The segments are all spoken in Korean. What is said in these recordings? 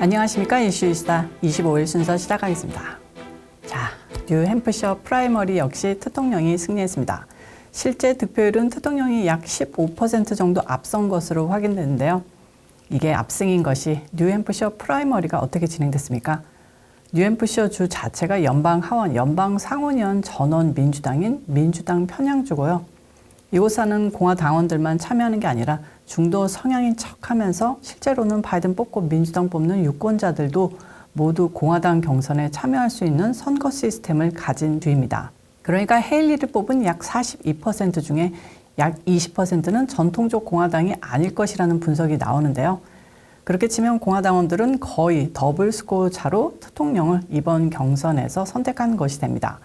안녕하십니까. 이슈이스타 25일 순서 시작하겠습니다. 자, 뉴햄프셔 프라이머리 역시 트통령이 승리했습니다. 실제 득표율은 트통령이 약 15% 정도 앞선 것으로 확인됐는데요. 이게 압승인 것이 뉴햄프셔 프라이머리가 어떻게 진행됐습니까? 뉴햄프셔 주 자체가 연방 하원, 연방 상원의원 전원 민주당인 민주당 편향주고요. 이곳 사는 공화당원들만 참여하는 게 아니라 중도 성향인 척하면서 실제로는 바이든 뽑고 민주당 뽑는 유권자들도 모두 공화당 경선에 참여할 수 있는 선거 시스템을 가진 주입니다. 그러니까 헤일리를 뽑은 약 42% 중에 약 20%는 전통적 공화당이 아닐 것이라는 분석이 나오는데요. 그렇게 치면 공화당원들은 거의 더블 스코어 차로 트통령을 이번 경선에서 선택한 것이 됩니다.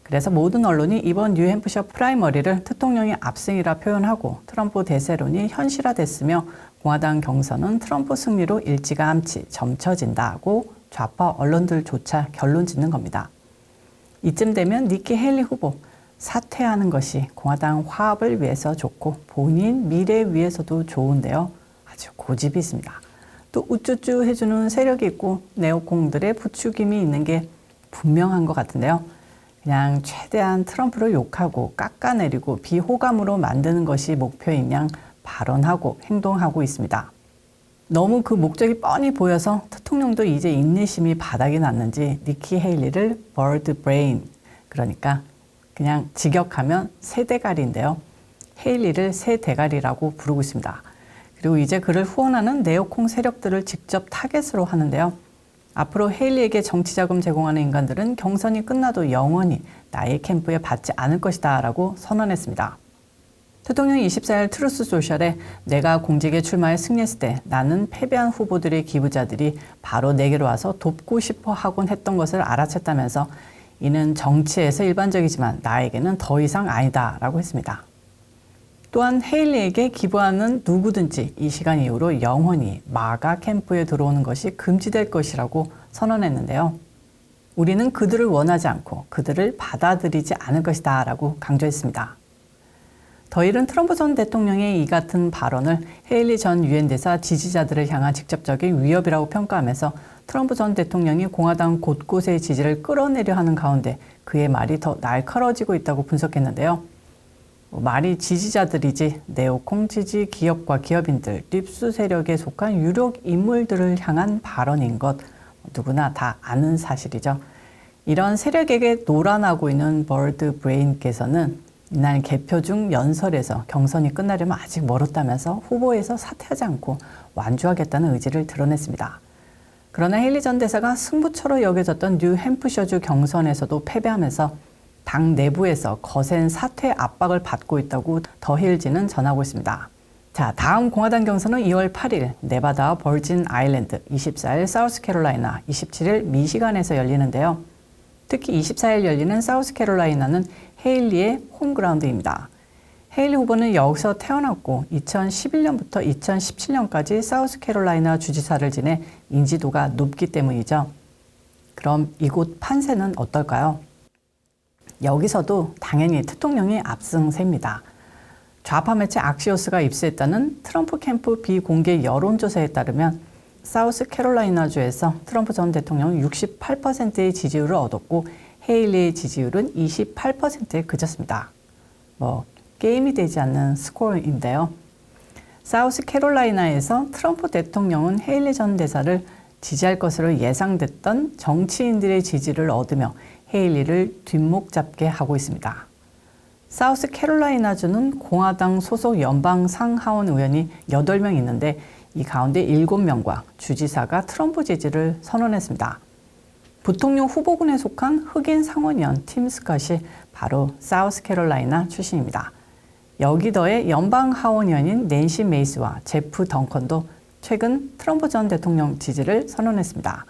그래서 모든 언론이 이번 뉴햄프셔 프라이머리를 트통령의 압승이라 표현하고 트럼프 대세론이 현실화됐으며 공화당 경선은 트럼프 승리로 일찌감치 점쳐진다고 좌파 언론들조차 결론 짓는 겁니다. 이쯤 되면 니키 헤일리 후보 사퇴하는 것이 공화당 화합을 위해서 좋고 본인 미래 위해서도 좋은데요. 아주 고집이 있습니다. 또 우쭈쭈 해주는 세력이 있고 네오콩들의 부추김이 있는 게 분명한 것 같은데요. 그냥 최대한 트럼프를 욕하고 깎아내리고 비호감으로 만드는 것이 목표인 양 발언하고 행동하고 있습니다. 너무 그 목적이 뻔히 보여서 트통령도 이제 인내심이 바닥이 났는지 니키 헤일리를 bird brain, 그러니까 그냥 직역하면 새대가리인데요. 헤일리를 새대가리라고 부르고 있습니다. 그리고 이제 그를 후원하는 네오콩 세력들을 직접 타겟으로 하는데요. 앞으로 헤일리에게 정치자금 제공하는 인간들은 경선이 끝나도 영원히 나의 캠프에 받지 않을 것이다 라고 선언했습니다. 대통령이 24일 트루스 소셜에 내가 공직에 출마해 승리했을 때 나는 패배한 후보들의 기부자들이 바로 내게로 와서 돕고 싶어 하곤 했던 것을 알아챘다면서 이는 정치에서 일반적이지만 나에게는 더 이상 아니다 라고 했습니다. 또한 헤일리에게 기부하는 누구든지 이 시간 이후로 영원히 마가 캠프에 들어오는 것이 금지될 것이라고 선언했는데요. 우리는 그들을 원하지 않고 그들을 받아들이지 않을 것이다 라고 강조했습니다. 더일은 트럼프 전 대통령의 이 같은 발언을 헤일리 전 유엔 대사 지지자들을 향한 직접적인 위협이라고 평가하면서 트럼프 전 대통령이 공화당 곳곳의 지지를 끌어내려 하는 가운데 그의 말이 더 날카로워지고 있다고 분석했는데요. 말이 지지자들이지 네오콩 지지 기업과 기업인들, 립수 세력에 속한 유력 인물들을 향한 발언인 것 누구나 다 아는 사실이죠. 이런 세력에게 노란하고 있는 버드 브레인께서는 이날 개표 중 연설에서 경선이 끝나려면 아직 멀었다면서 후보에서 사퇴하지 않고 완주하겠다는 의지를 드러냈습니다. 그러나 헤일리 전 대사가 승부처로 여겨졌던 뉴햄프셔주 경선에서도 패배하면서 당 내부에서 거센 사퇴 압박을 받고 있다고 더 힐즈는 전하고 있습니다. 자, 다음 공화당 경선은 2월 8일 네바다와 버진 아일랜드, 24일 사우스캐롤라이나, 27일 미시간에서 열리는데요. 특히 24일 열리는 사우스캐롤라이나는 헤일리의 홈그라운드입니다. 헤일리 후보는 여기서 태어났고 2011년부터 2017년까지 사우스캐롤라이나 주지사를 지내 인지도가 높기 때문이죠. 그럼 이곳 판세는 어떨까요? 여기서도 당연히 트통령이 압승세입니다. 좌파 매체 악시오스가 입수했다는 트럼프 캠프 비공개 여론조사에 따르면 사우스캐롤라이나주에서 트럼프 전 대통령은 68%의 지지율을 얻었고 헤일리의 지지율은 28%에 그쳤습니다. 게임이 되지 않는 스코어인데요. 사우스캐롤라이나에서 트럼프 대통령은 헤일리 전 대사를 지지할 것으로 예상됐던 정치인들의 지지를 얻으며 헤일리를 뒷목 잡게 하고 있습니다. 사우스캐롤라이나주는 공화당 소속 연방 상하원 의원이 8명 있는데 이 가운데 7명과 주지사가 트럼프 지지를 선언했습니다. 부통령 후보군에 속한 흑인 상원의원 팀 스캇이 바로 사우스캐롤라이나 출신입니다. 여기 더해 연방 하원의원인 낸시 메이스와 제프 덩컨도 최근 트럼프 전 대통령 지지를 선언했습니다.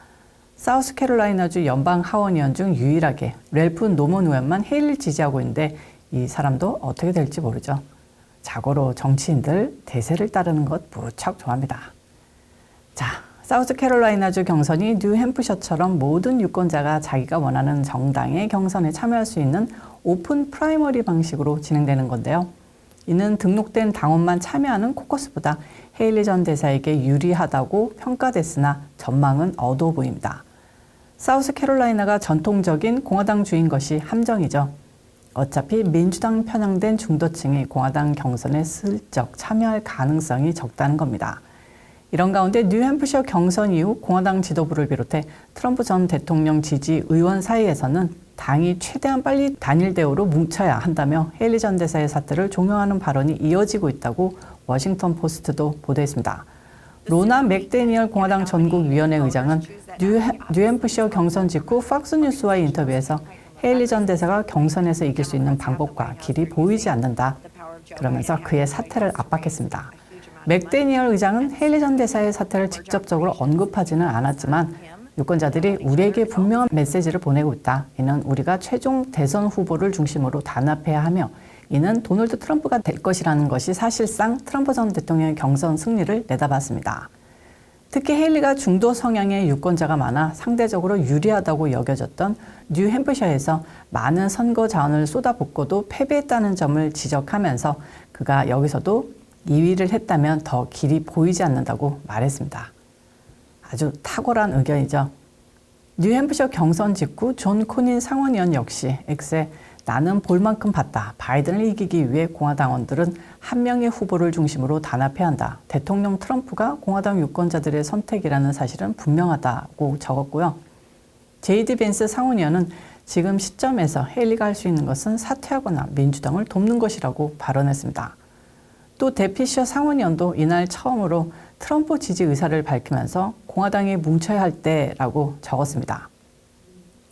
사우스캐롤라이나주 연방 하원의원 중 유일하게 랠프 노먼 의원만 헤일리 지지하고 있는데 이 사람도 어떻게 될지 모르죠. 자고로 정치인들 대세를 따르는 것 무척 좋아합니다. 자, 사우스캐롤라이나주 경선이 뉴햄프셔처럼 모든 유권자가 자기가 원하는 정당의 경선에 참여할 수 있는 오픈 프라이머리 방식으로 진행되는 건데요. 이는 등록된 당원만 참여하는 코커스보다 헤일리 전 대사에게 유리하다고 평가됐으나 전망은 어두워 보입니다. 사우스캐롤라이나가 전통적인 공화당주인 것이 함정이죠. 어차피 민주당 편향된 중도층이 공화당 경선에 슬쩍 참여할 가능성이 적다는 겁니다. 이런 가운데 뉴햄프셔 경선 이후 공화당 지도부를 비롯해 트럼프 전 대통령 지지 의원 사이에서는 당이 최대한 빨리 단일 대우로 뭉쳐야 한다며 헤일리 전 대사의 사퇴를 종용하는 발언이 이어지고 있다고 워싱턴 포스트도 보도했습니다. 로나 맥데니얼 공화당 전국위원회 의장은 뉴햄프셔 경선 직후 팍스뉴스와의 인터뷰에서 헤일리 전 대사가 경선에서 이길 수 있는 방법과 길이 보이지 않는다. 그러면서 그의 사퇴를 압박했습니다. 맥데니얼 의장은 헤일리 전 대사의 사퇴를 직접적으로 언급하지는 않았지만 유권자들이 우리에게 분명한 메시지를 보내고 있다. 이는 우리가 최종 대선 후보를 중심으로 단합해야 하며 이는 도널드 트럼프가 될 것이라는 것이 사실상 트럼프 전 대통령의 경선 승리를 내다봤습니다. 특히 헤일리가 중도 성향의 유권자가 많아 상대적으로 유리하다고 여겨졌던 뉴햄프셔에서 많은 선거 자원을 쏟아붓고도 패배했다는 점을 지적하면서 그가 여기서도 2위를 했다면 더 길이 보이지 않는다고 말했습니다. 아주 탁월한 의견이죠. 뉴햄프셔 경선 직후 존 코닌 상원의원 역시 X에 나는 볼 만큼 봤다. 바이든을 이기기 위해 공화당원들은 한 명의 후보를 중심으로 단합해야 한다. 대통령 트럼프가 공화당 유권자들의 선택이라는 사실은 분명하다고 적었고요. 제이디 벤스 상원의원은 지금 시점에서 헤일리가 할 수 있는 것은 사퇴하거나 민주당을 돕는 것이라고 발언했습니다. 또 데피셔 상원의원도 이날 처음으로 트럼프 지지 의사를 밝히면서 공화당이 뭉쳐야 할 때라고 적었습니다.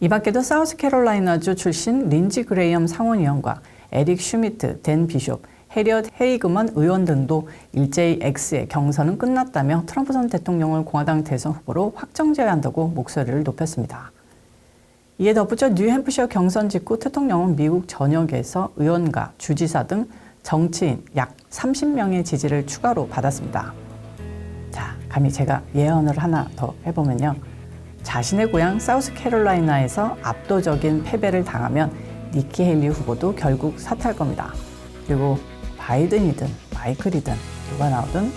이 밖에도 사우스캐롤라이나주 출신 린지 그레이엄 상원의원과 에릭 슈미트, 댄 비숍, 해리엇 헤이그먼 의원 등도 일제히 X의 경선은 끝났다며 트럼프 전 대통령을 공화당 대선 후보로 확정지어야 한다고 목소리를 높였습니다. 이에 덧붙여 뉴햄프셔 경선 직후 대통령은 미국 전역에서 의원과 주지사 등 정치인 약 30명의 지지를 추가로 받았습니다. 자, 감히 제가 예언을 하나 더 해보면요. 자신의 고향 사우스캐롤라이나에서 압도적인 패배를 당하면 니키 헤일리 후보도 결국 사퇴할 겁니다. 그리고 바이든이든 마이클이든 누가 나오든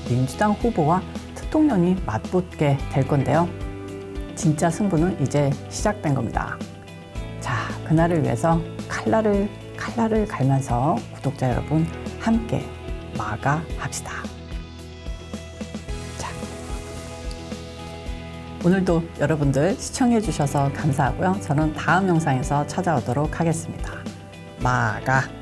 민주당 후보와 대통령이 맞붙게 될 건데요. 진짜 승부는 이제 시작된 겁니다. 자, 그날을 위해서 칼날을 갈면서 구독자 여러분 함께 마가 합시다. 자, 오늘도 여러분들 시청해 주셔서 감사하고요. 저는 다음 영상에서 찾아오도록 하겠습니다. 마가